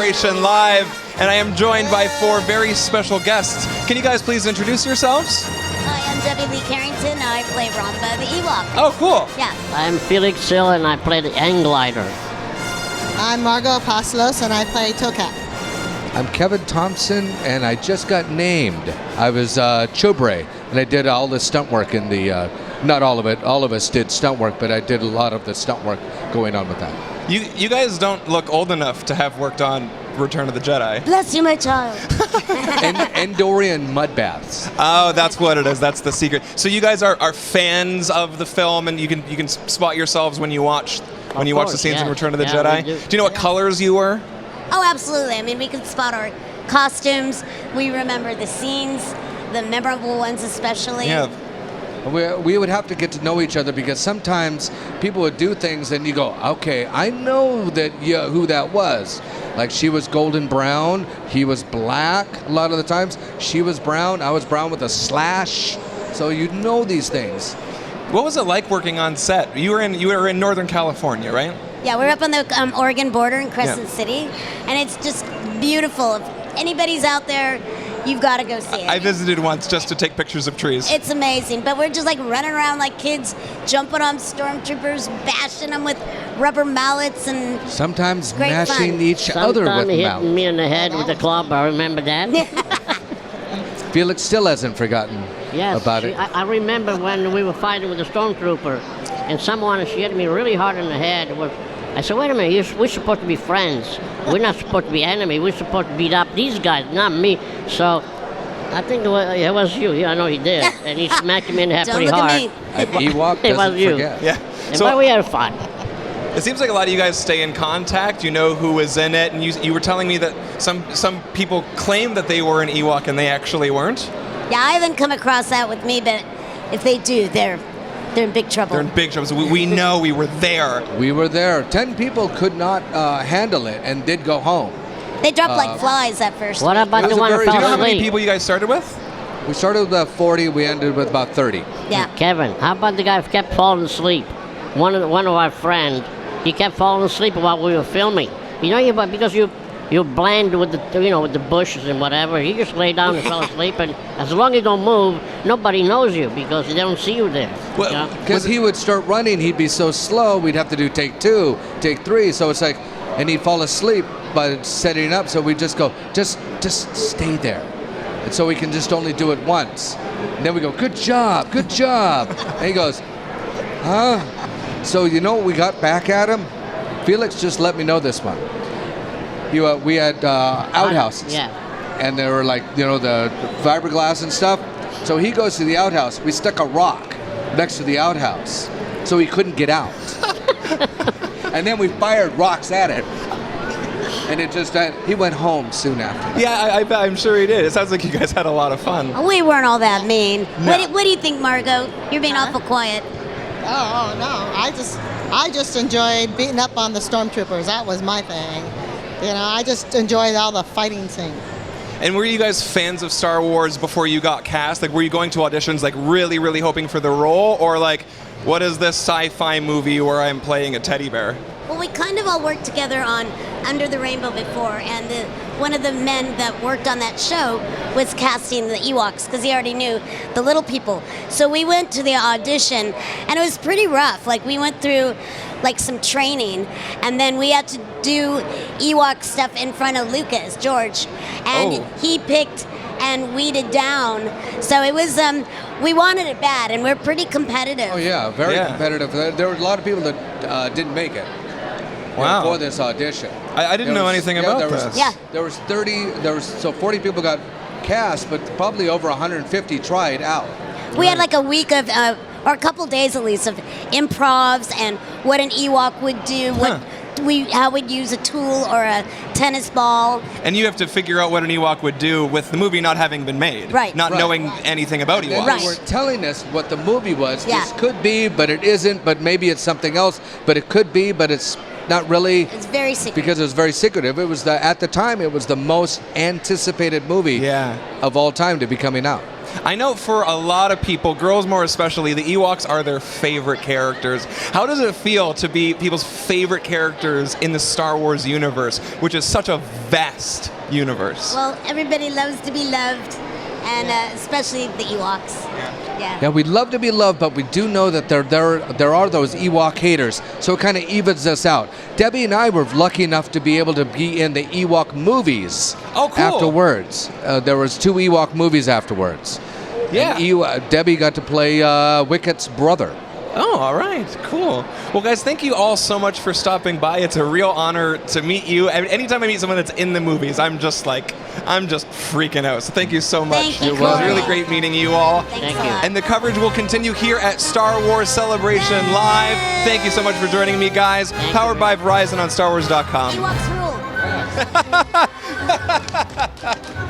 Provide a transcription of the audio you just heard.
Celebration Live, and I am joined by 4 very special guests. Can you guys please introduce yourselves? Hi, I'm Debbie Lee Carrington. I play Ramba the Ewok. Oh, cool. Yeah. I'm Felix Sill, and I play the Anglider. I'm Margot Apostolos, and I play Tokat. I'm Kevin Thompson, and I just got named. I was Chobre, and I did all the stunt work in the, not all of it, all of us did stunt work, but I did a lot of the stunt work going on with that. You guys don't look old enough to have worked on Return of the Jedi. Bless you, my child. Endorian mud baths. Oh, that's what it is. That's the secret. So you guys are fans of the film, and you can spot yourselves when you watch the scenes in Return of the Jedi. Do you know what colors you were? Oh, absolutely. I mean, we can spot our costumes. We remember the scenes, the memorable ones especially. Yeah. We would have to get to know each other because sometimes people would do things and you go, okay, I know that who that was. Like she was golden brown, he was black a lot of the times. She was brown, I was brown with a slash. So you know these things. What was it like working on set? You were in Northern California, right? Yeah, we're up on the Oregon border in Crescent City, and it's just beautiful. If anybody's out there, you've got to go see it. I visited once just to take pictures of trees. It's amazing, but we're just like running around like kids, jumping on stormtroopers, bashing them with rubber mallets, and sometimes great mashing fun. each other with Sometimes hitting mallets. me in the head with the club. I remember that. Felix still hasn't forgotten Yes, about it. I remember when we were fighting with the stormtrooper, and she hit me really hard in the head. I said, wait a minute, we're supposed to be friends. We're not supposed to be enemies. We're supposed to beat up these guys, not me. So I think it was you. Yeah, I know he did. And he smacked me in the head Don't pretty look hard. at me. Ewok It was doesn't you. forget. Yeah. But we had fun. It seems like a lot of you guys stay in contact. You know who was in it, and you were telling me that some people claim that they were an Ewok and they actually weren't. Yeah, I haven't come across that with me, but if they do, they're in big trouble. They're in big trouble. So we know we were there. We were there. 10 people could not handle it and did go home. They dropped like flies that first What week. about It the was a one who very- Do you know fell how many asleep? people you guys started with? We started with about 40, we ended with about 30. Yeah. Kevin, how about the guy who kept falling asleep? One of our friends, he kept falling asleep while we were filming. You know, because you're bland with the bushes and whatever. He just lay down and fell asleep, and as long as you don't move, nobody knows you because they don't see you there. Well, you know? Because he would start running, he'd be so slow, we'd have to do take 2, take 3. So it's like, and he'd fall asleep by setting up. So we just go, just stay there. And so we can just only do it once. And then we go, good job. And he goes, huh? So you know what we got back at him? Felix just let me know this one. We had outhouses. Yeah. And they were like, the fiberglass and stuff. So he goes to the outhouse. We stuck a rock next to the outhouse so he couldn't get out. And then we fired rocks at it. And it just, he went home soon after. Yeah, I'm sure he did. It sounds like you guys had a lot of fun. We weren't all that mean. No. What do you think, Margot? You're being awful quiet. Oh no, I just enjoyed beating up on the stormtroopers. That was my thing. I just enjoyed all the fighting scene. And were you guys fans of Star Wars before you got cast? Like, were you going to auditions like really, really hoping for the role? Or like, what is this sci-fi movie where I'm playing a teddy bear? Well, we kind of all worked together on Under the Rainbow before, and one of the men that worked on that show was casting the Ewoks because he already knew the little people. So we went to the audition, and it was pretty rough. Like, we went through like some training, and then we had to do Ewok stuff in front of Lucas, George, and he picked and weeded down. So it was, we wanted it bad, and we're pretty competitive. Oh yeah, very competitive. There were a lot of people that didn't make it. Wow. For this audition. I didn't know anything about this. Yeah. There was 40 people got cast, but probably over 150 tried out. We had like a week of, or a couple days at least, of improvs and what an Ewok would do, how we'd use a tool or a tennis ball. And you have to figure out what an Ewok would do with the movie not having been made. Right. Not knowing anything about Ewoks. They weren't telling us what the movie was. Yeah. This could be, but it isn't, but maybe it's something else, but it could be, but it's not really. It's very secret. Because it was very secretive. At the time, it was the most anticipated movie of all time to be coming out. I know for a lot of people, girls more especially, the Ewoks are their favorite characters. How does it feel to be people's favorite characters in the Star Wars universe, which is such a vast universe? Well, everybody loves to be loved, and especially the Ewoks. Yeah, we'd love to be loved, but we do know that there are those Ewok haters, so it kind of evens us out. Debbie and I were lucky enough to be able to be in the Ewok movies. Oh, cool. Afterwards. There was 2 Ewok movies afterwards. Yeah. And Debbie got to play Wicket's brother. Oh, all right, cool. Well, guys, thank you all so much for stopping by. It's a real honor to meet you. Anytime I meet someone that's in the movies, I'm just freaking out. So thank you so much. Thank you, It was Corey. really great meeting you all. Thanks Thank a you. lot. And the coverage will continue here at Star Wars Celebration Live. Thank you so much for joining me, guys. Powered by Verizon on StarWars.com. Ewoks rule.